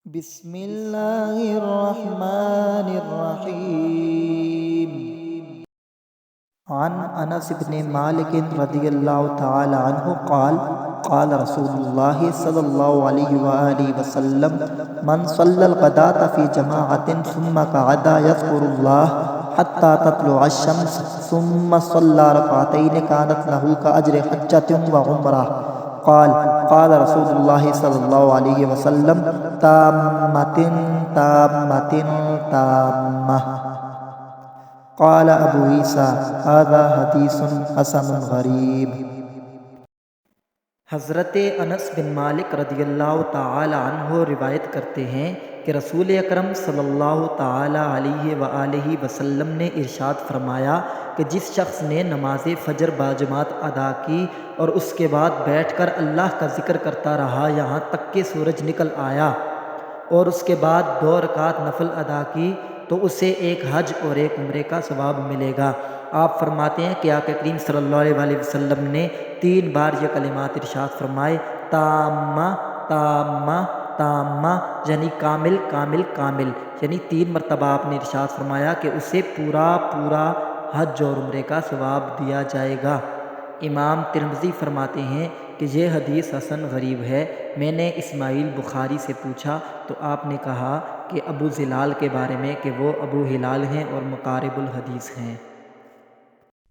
बिस्मिल्लाहिर्रहमानिर्रहीम। अन अनस इब्न मालिक रदियल्लाहु तआला अन्हु क़ाल क़ाल रसूलुल्लाह सल्लल्लाहु अलैहि वसल्लम मन सल्लल ग़दात फ़ी जमाअतिन सुम्मा क़अदा यज़कुरुल्लाह हत्ता तत्लुअ अश-शम्स सुम्मा सल्ला रकअतैन कानत लहू कअज्रि हज्जतिन व उम्रह। क़ाल क़ाल रसूलुल्लाह सल्लल्लाहु अलैहि वसल्लम ताम्मतिन ताम्मतिन ताम्मह। क़ाल अबू ईसा हाज़ा हदीसुन हसनुन गरीब। हज़रत अनस बिन मालिक रदियल्लाहु ताला अन्हो रिवायत करते हैं कि रसूल अकरम सल्लल्लाहु ताला अलैहि व आलिहि वसल्लम ने इरशाद फरमाया कि जिस शख्स ने नमाज फ़जर बाजमात अदा की और उसके बाद बैठकर अल्लाह का ज़िक्र करता रहा यहाँ तक कि सूरज निकल आया और उसके बाद 2 रकात नफल अदा की तो उसे एक हज और एक उम्रे का सवाब मिलेगा। आप फरमाते हैं कि आक़ा करीम सल्लल्लाहु अलैहि वसल्लम ने 3 बार ये कलिमात इरशाद फरमाए, ताम्मा ताम्मा ताम्मा, यानी कामिल कामिल कामिल, यानी 3 मरतबा आपने इरशाद फरमाया कि उसे पूरा पूरा हज और उम्रे का सवाब दिया जाएगा। इमाम तिरमिज़ी फरमाते हैं कि ये हदीस हसन गरीब है। मैंने इस्माइल बुखारी से पूछा तो आपने कहा कि अबू ज़िलाल के बारे में कि वो अबू हिलाल हैं और मुकारिबुल हदीस हैं।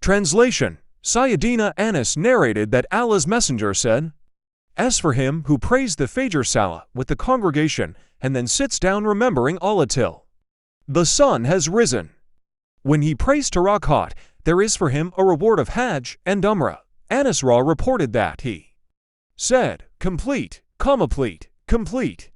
Translation: Sayyidina Anas narrated that Allah's Messenger said, "As for him who prays the Fajr Salah with the congregation and then sits down remembering Allah till the sun has risen. When he prays to Rakhat, there is for him a reward of Hajj and Umrah." Anas reported that he said, complete, complete, complete.